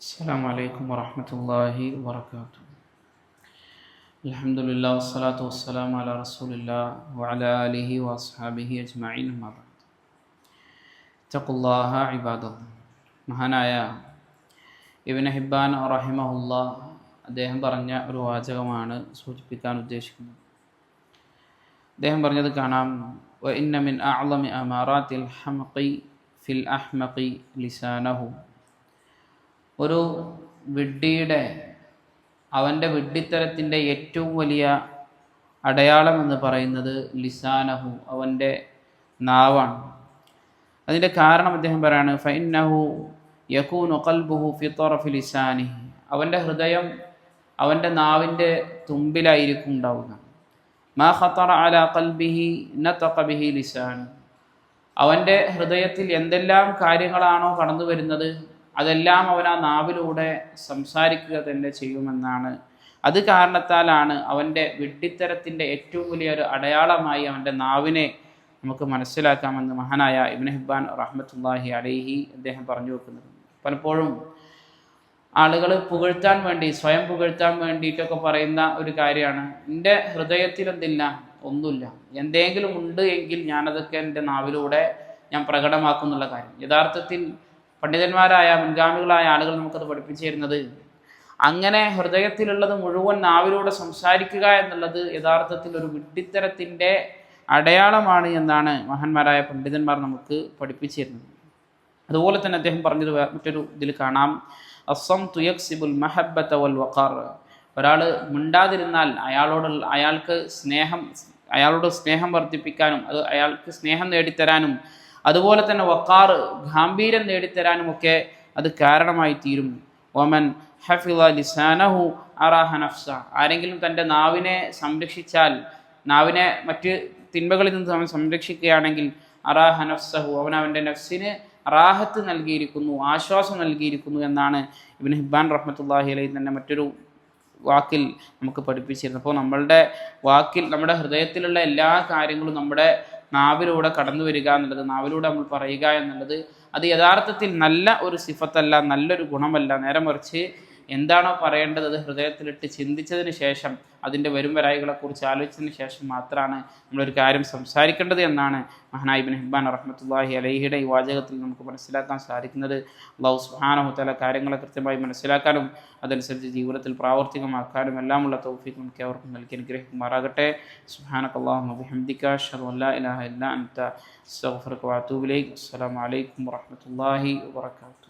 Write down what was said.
السلام عليكم ورحمة الله وبركاته. الحمد لله والصلاة والسلام على رسول الله وعلى آله وأصحابه أجمعين أما بعد. اتقوا الله عباد الله. മഹാനായ ഇബ്നു ഹിബ്ബാൻ റഹിമഹുല്ലാ അദ്ദേഹം പറഞ്ഞ ഒരു വാചകമാണ് സൂചിപ്പിക്കാൻ ഉദ്ദേശിക്കുന്നത്. അദ്ദേഹം പറഞ്ഞത് കാണാം, വഇന്ന മിൻ അഅ്ളമി അമാറാത്തിൽ ഹംഖി ഫിൽ അഹ്മഖി ലിസാനഹു. ഒരു വിഡ്ഢിയുടെ അവൻ്റെ വിഡ്ഢിത്തരത്തിൻ്റെ ഏറ്റവും വലിയ അടയാളം എന്ന് പറയുന്നത് ലിസാനഹു, അവൻ്റെ നാവാണ്. അതിൻ്റെ കാരണം അദ്ദേഹം പറയാണ്, ഫഇന്നഹു യകൂനു ഖൽബുഹു ഫി ത്വറഫി ലിസാനിഹി. അവൻ്റെ ഹൃദയം അവൻ്റെ നാവിൻ്റെ തുമ്പിലായിരിക്കും ഉണ്ടാവുക. മാ ഖതറ അലാ ഖൽബിഹി നതഖ ബിഹി ലിസാനു. അവൻ്റെ ഹൃദയത്തിൽ എന്തെല്ലാം കാര്യങ്ങളാണോ കടന്നു വരുന്നത് അതെല്ലാം അവൻ ആ നാവിലൂടെ സംസാരിക്കുക തന്നെ ചെയ്യുമെന്നാണ്. അത് കാരണത്താലാണ് അവൻ്റെ വിഡ്ഢിത്തരത്തിൻ്റെ ഏറ്റവും വലിയൊരു അടയാളമായി അവൻ്റെ നാവിനെ നമുക്ക് മനസ്സിലാക്കാമെന്ന് മഹാനായ ഇബ്നു ഹിബ്ബാൻ റഹ്മത്തുള്ളാഹി അലൈഹി അദ്ദേഹം പറഞ്ഞു വെക്കുന്നത്. പലപ്പോഴും ആളുകൾ പുകഴ്ത്താൻ വേണ്ടി, സ്വയം പുകഴ്ത്താൻ വേണ്ടിയിട്ടൊക്കെ പറയുന്ന ഒരു കാര്യമാണ്, എൻ്റെ ഹൃദയത്തിൽ എന്തില്ല, ഒന്നുമില്ല, എന്തെങ്കിലും ഉണ്ട് എങ്കിൽ ഞാനതൊക്കെ എൻ്റെ നാവിലൂടെ ഞാൻ പ്രകടമാക്കുന്നുള്ള കാര്യം. യഥാർത്ഥത്തിൽ പണ്ഡിതന്മാരായ മുൻഗാമികളായ ആളുകൾ നമുക്കത് പഠിപ്പിച്ചു തരുന്നത്, അങ്ങനെ ഹൃദയത്തിലുള്ളത് മുഴുവൻ നാവിലൂടെ സംസാരിക്കുക എന്നുള്ളത് യഥാർത്ഥത്തിൽ ഒരു വിഡ്ഢിത്തരത്തിൻ്റെ അടയാളമാണ് എന്നാണ് മഹാന്മാരായ പണ്ഡിതന്മാർ നമുക്ക് പഠിപ്പിച്ചു തരുന്നത്. അതുപോലെ തന്നെ അദ്ദേഹം പറഞ്ഞത് മറ്റൊരു ഇതിൽ കാണാം, അസ്സംതു യക്സിബുൽ മഹബ്ബത വൽ വഖാർ. ഒരാൾ മിണ്ടാതിരുന്നാൽ അയാളോട് സ്നേഹം വർദ്ധിപ്പിക്കാനും അത് അയാൾക്ക് സ്നേഹം നേടിത്തരാനും അതുപോലെ തന്നെ വഖാർ, ഗാംഭീര്യം നേടിത്തരാനും ഒക്കെ അത് കാരണമായി തീരും. വമൻ ഹഫിള ലിസാനഹു അറാഹ നഫ്സ. ആരെങ്കിലും തൻ്റെ നാവിനെ സംരക്ഷിച്ചാൽ, നാവിനെ മറ്റ് തിന്മകളിൽ നിന്ന് അവൻ സംരക്ഷിക്കുകയാണെങ്കിൽ അറാഹ നഫ്സഹു, അവൻ അവൻ്റെ നഫ്സിന് റാഹത്ത് നൽകിയിരിക്കുന്നു, ആശ്വാസം നൽകിയിരിക്കുന്നു എന്നാണ് ഇബ്നു ഹിബ്ബാൻ റഹ്മത്തുള്ളാഹി അലൈഹി തന്നെ മറ്റൊരു വാക്കിൽ നമുക്ക് പഠിപ്പിച്ചിരുന്നത്. അപ്പോൾ നമ്മളുടെ വാക്കിൽ, നമ്മുടെ ഹൃദയത്തിലുള്ള എല്ലാ കാര്യങ്ങളും നമ്മുടെ നാവിലൂടെ കടന്നു വരിക എന്നുള്ളത്, നാവിലൂടെ നമ്മൾ പറയുക എന്നുള്ളത് അത് യഥാർത്ഥത്തിൽ നല്ല ഒരു സിഫത്തല്ല, നല്ലൊരു ഗുണമല്ല. നേരെ മറിച്ച് എന്താണോ പറയേണ്ടത് അത് ഹൃദയത്തിലിട്ട് ചിന്തിച്ചതിന് ശേഷം, അതിൻ്റെ വരും വരായികളെക്കുറിച്ച് ആലോചിച്ചതിന് ശേഷം മാത്രമാണ് നമ്മളൊരു കാര്യം സംസാരിക്കേണ്ടത് എന്നാണ് മഹാനായ ഇബ്നു ഹിബ്ബാൻ റഹ്മത്തുള്ളാഹി അലൈഹിയുടെ ഈ വാചകത്തിൽ നമുക്ക് മനസ്സിലാക്കാൻ സാധിക്കുന്നത്. അല്ലാഹു സുബ്ഹാനഹു വതആല കാര്യങ്ങളെ കൃത്യമായി മനസ്സിലാക്കാനും അതനുസരിച്ച് ജീവിതത്തിൽ പ്രാവർത്തികമാക്കാനും എല്ലാമുള്ള തൗഫീഖ് നമുക്ക് അവർക്കും നൽകി അനുഗ്രഹിക്കുമാറാകട്ടെ. സുബ്ഹാനകല്ലാഹുമ്മ വബിഹംദിക അശ്ഹദു അൻ ലാ ഇലാഹ ഇല്ലാ അൻത അസ്തഗ്ഫിറുക വഅതൂബു ഇലൈക്. അസ്സലാമു അലൈക്കും വറഹ്മത്തുള്ളാഹി വബറകാതുഹു.